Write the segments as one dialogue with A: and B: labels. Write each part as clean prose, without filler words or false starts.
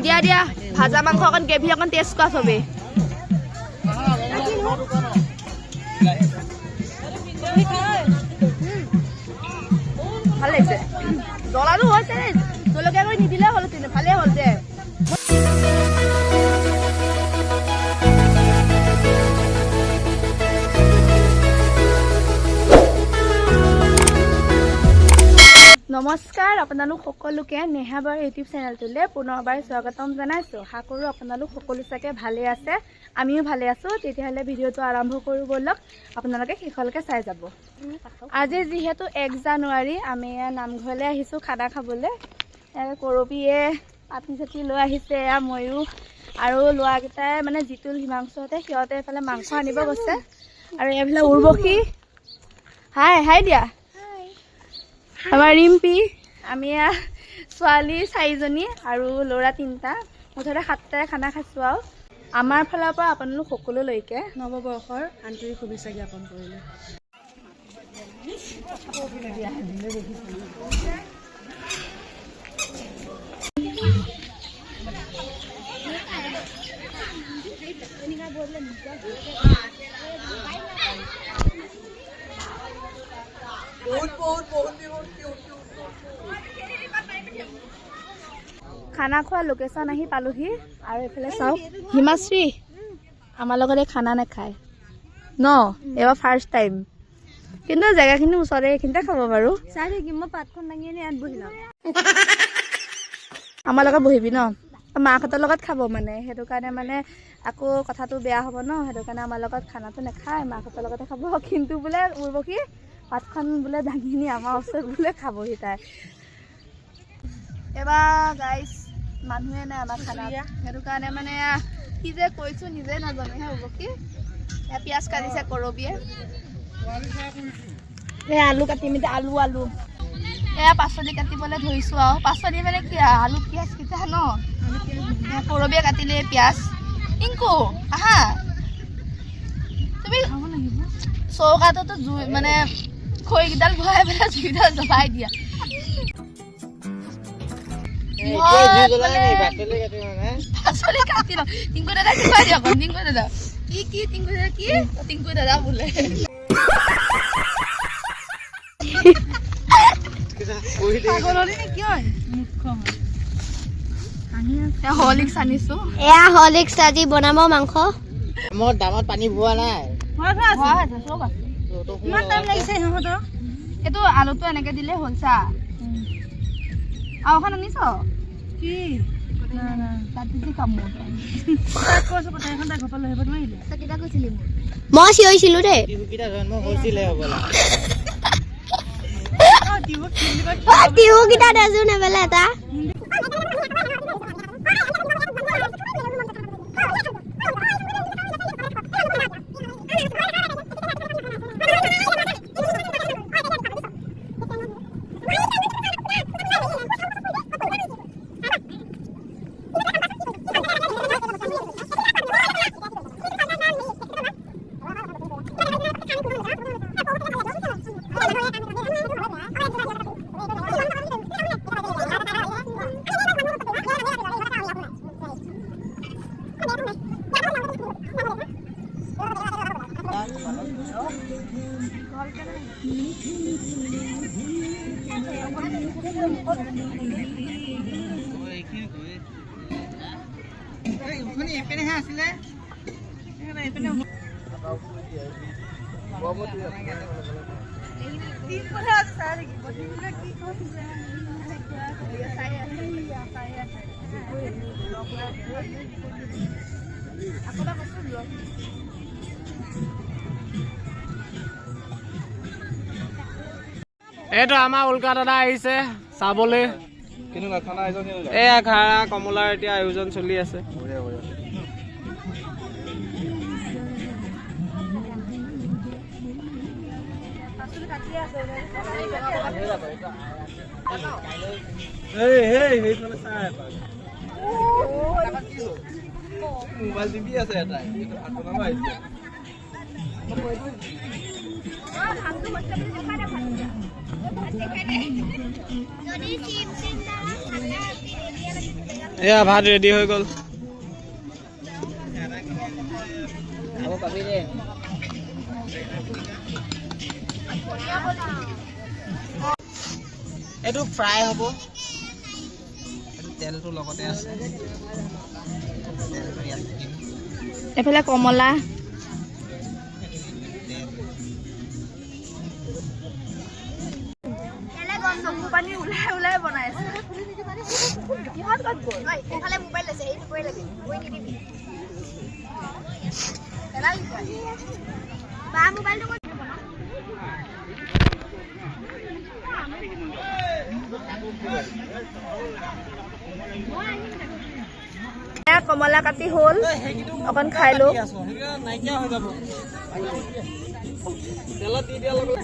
A: দিয়া দিয়া ভাজা মাংস অকণ গ্ৰেভি অকণ টেষ্ট কৰা চবেই ভাল লাগিছে জ্বলাটো হৈছে জলকীয়া কৰি নিদিলে হ'ল ভালেই হ'ল দে নমস্কাৰ আপোনালোক সকলোকে নেহাবাৰ ইউটিউব চেনেলটোলৈ পুনৰবাৰ স্বাগতম জনাইছোঁ আশা কৰোঁ আপোনালোক সকলো চাগে ভালে আছে আমিও ভালে আছোঁ তেতিয়াহ'লে ভিডিঅ'টো আৰম্ভ কৰোঁ ব'লক আপোনালোকে শেষলৈকে চাই যাব আজি যিহেতু 1 জানুৱাৰী আমি নামঘৰলৈ আহিছোঁ খানা খাবলৈ কৰবীয়ে পাতি চাতি লৈ আহিছে ময়ো আৰু ল'ৰাকেইটাই মানে জিতুল হিমাংশুহঁতে সিহঁতে এইফালে মাংস আনিব গৈছে আৰু এইফালে উৰ্বশী হাই হাই দিয়া আমাৰ ৰিম্পি আমি ছোৱালী 4জনী আৰু ল'ৰা 3টা মুঠতে 7টাৰে খানা খাইছোঁ আৰু আমাৰ ফালৰ পৰা আপোনালোক সকলোলৈকে
B: নৱবৰ্ষৰ আন্তৰিক শুভেচ্ছা জ্ঞাপন কৰিলোঁ
A: খানা খোৱা লোকেশ্যন আহি পালোহি আৰু এইফালে চাওক হিমাশ্ৰী আমাৰ লগতে খানা নাখায় ন এবাৰ ফাৰ্ষ্ট টাইম কিন্তু জেগাখিনি ওচৰতে এইখিনিতে খাব বাৰু চাই থাকিম মই পাতখন দাঙি আনি ইয়াত বহি ল'ম আমাৰ লগত বহিবি ন মাহঁতৰ লগত খাব মানে সেইটো কাৰণে মানে আকৌ কথাটো বেয়া হ'ব ন সেইটো কাৰণে আমাৰ লগত খানাটো নাখায় মাহঁতৰ লগতে খাব কিন্তু বোলে উৰ্বশী পাতখন বোলে দাঙি নি আমাৰ ওচৰত বোলে খাবহি তাই এবাৰ গাইজ মানুহে নাই আমাৰ খানা সেইটো কাৰণে মানে কি যে কৈছোঁ নিজে নাজানো হে উৰ্বশী পিঁয়াজ কাটিছে কৰবীয়ে আলু কাটিম এতিয়া আলু এয়া পাচলি কাটিবলৈ ধৰিছোঁ আৰু পাচলি মানে কি আলু পিঁয়াজ কেইটা ন কৰবীয়ে কাটিলে পিঁয়াজ টিংকু আহা তুমি চৌকাটোতো জুই মানে খৰিকেইডাল ভৰাই পেলাই জুইডাল জ্বলাই দিয়া পাচলি কাটি লওঁ টিংকু দাদা খুৱাই দিয়ক টিংকু দাদা কি টিংকু দাদা কি টিংকু দাদা বোলে হলিক্স আনিছো
C: এয়া হলিক্স আজি বনাব মাংস
B: মোৰ দামত পানী ভোৱা নাই
A: ইমান টাইম লাগিছে সিহঁতৰ এইটো আলুটো এনেকে দিলে হ'ল চা আৰু এখন আনিছ কি
C: মই চিঞৰিছিলো দেই টিহুকেইটা দেচোন এবেলা এটা
D: এইটো আমাৰ উল্কা দাদা আহিছে চাবলৈ এয়া খাৰা কমলাৰ এতিয়া আয়োজন চলি আছে
B: মোবাইল টিভি আছে এটা
D: এয়া ভাত ৰেডি হৈ গ'ল। এইটো ফ্ৰাই হ'ব, তেলটো লগতে আছে।
A: এফালে কমলা, চকু পানী ওলাই ওলাই বনাইছে। কিহত ক'ত গ'ল? এইফালে মোবাইল আছে, এই মোবাইল লাগে, গৈ নিদিবি। বা মোবাইলটো ক'ত? কমলা কাটি হ'ল, অকণ খাই লওঁ।
D: নাইকিয়া হৈ যাব। তেলত দি দিয়া লগে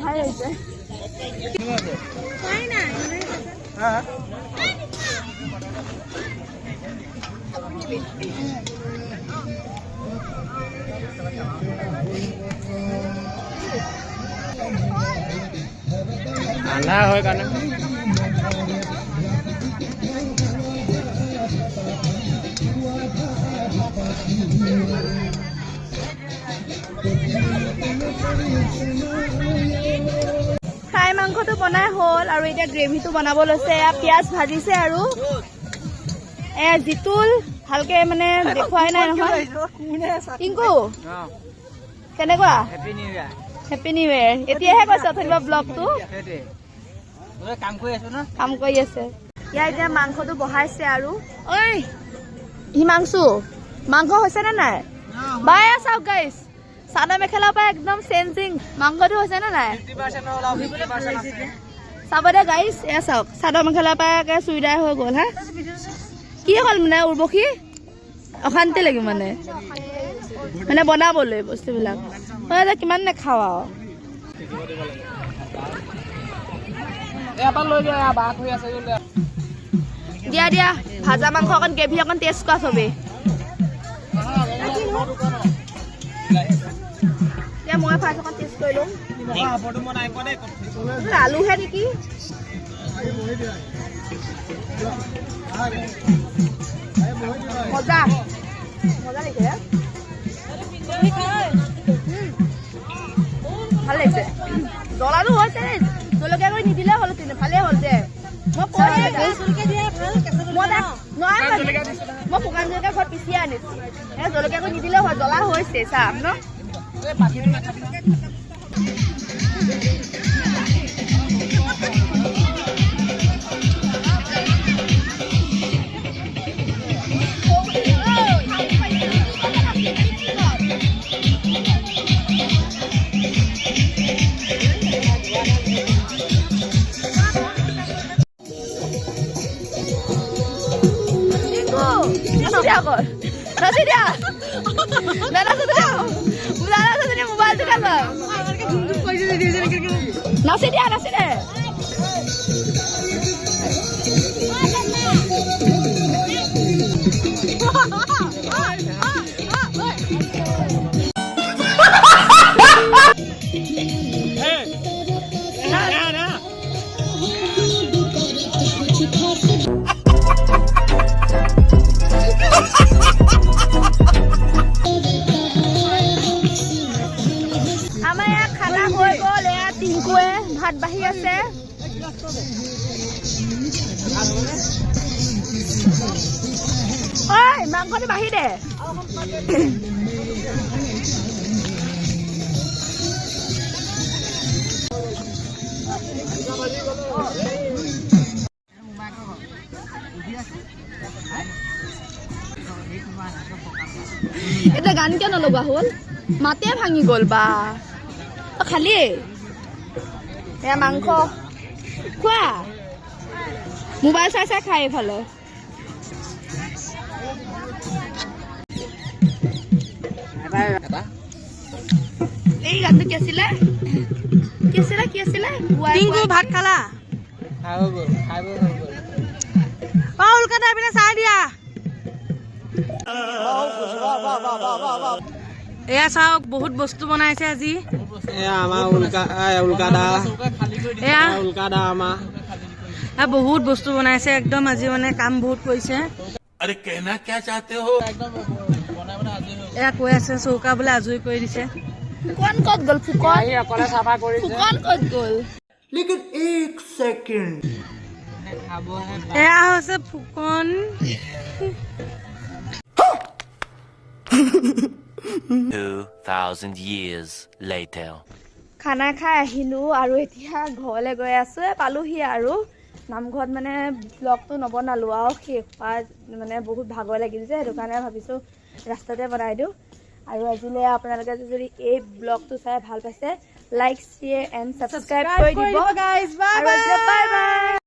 A: ভাল হৈছে।
D: আন্ধাৰ হয় কাৰণে
A: ফ্ৰাই মাংসটো বনাই হ'ল আৰু এতিয়া গ্ৰেভিটো বনাব লৈছে। এয়া পিঁয়াজ ভাজিছে আৰু এয়া জিতুল ভালকে মানে দেখুৱাই নাই নহয়। টিংকু কেনেকুৱা?
D: হেপী নিউ ইয়াৰ।
A: Happy new year. এতিয়াহে কৈছে অথবা ব্লগটো
D: কাম কৰি আছো ন,
A: কাম কৰি আছে। ইয়াৰ এতিয়া মাংসটো বহাইছে আৰু ঐ হিমাংশু মাংস হৈছে নে নাই? বাই চাওক গাইছ, চাদৰ মেখেলাৰ পৰা একদম চেঞ্জিং। মাংসটো হৈছে নে নাই চাব দে গাইছ। এয়া চাওক, চাদৰ মেখেলাৰ পৰা একে চুইদাৰ হৈ গ'ল। হা কি হ'ল মানে উৰ্বশী অশান্তি লাগে মানে বনাবলৈ বস্তুবিলাক কিমান নেখাওঁ আৰু। দিয়া দিয়া ভাজা মাংস অকণ গ্ৰেভি অকণ টেষ্ট কৰা চবেই। এতিয়া মই ফাৰ্ষ্ট অকণ টেষ্ট কৰি লওঁ। আলুহে নেকি? মজা মজা লাগিছে, ভাল লাগিছে। জ্বলাটো হৈছে, জলকীয়া কৰি নিদিলে হ'ল, ভালে হ'ল যে। মই শুকান জলকীয়া ঘৰত পিচি আনিছো, জলকীয়া কৰি নিদিলে হয়। জ্বলা হৈছে চাম ন। নাচি দিয়া নাচি দে। আমাৰ ইয়াত খানা হৈ গ'ল। এয়া টিংকুৱে ভাত বাঢ়ি আছে। ঐ মাংসটো বাঢ়ি দে। এতিয়া গান কিয় নলগোৱা হ'ল? মাতে ভাঙি গ'ল বা খালি। এয়া মাংস খোৱা, মোবাইল চাই চাই খাই এইফালে। এই গানটো কি আছিলে?
B: টিংকু ভাত খালা? উল্কা তাৰ পিনে চাই দিয়া। এয়া চাওক, বহুত বস্তু বনাইছে আজি।
D: এয়া আমাৰ উল্কা দা, এয়া উল্কা দা আমাৰ
B: আৰু বহুত বস্তু বনাইছে একদম আজি মানে কাম বহুত কৰিছে এয়া কৈ আছে চৌকা বোলে আজৰি কৰি দিছে
A: ফুকন ক'ত গ'ল ফুকন
D: আহি অকলে চাফা কৰিছে
A: ফুকন ক'ত গ'ল
B: এয়া হৈছে ফুকন
E: 2,000 years later.
A: খানা খাই আহিলোঁ আৰু এতিয়া ঘৰলৈ গৈ আছোঁ পালোহি আৰু নামঘৰত মানে ব্লগটো নবনালোঁ আৰু শেষ হোৱা মানে বহুত ভাগৰ লাগিল যে সেইটো কাৰণে ভাবিছোঁ ৰাস্তাতে বনাই দিওঁ আৰু আজিলৈ আপোনালোকে যদি এই ব্লগটো চাই ভাল পাইছে লাইক শ্বেয়াৰ এণ্ড ছাবস্ক্ৰাইব কৰি দিব
B: গাইজ বাই
A: আৰু বাই বাই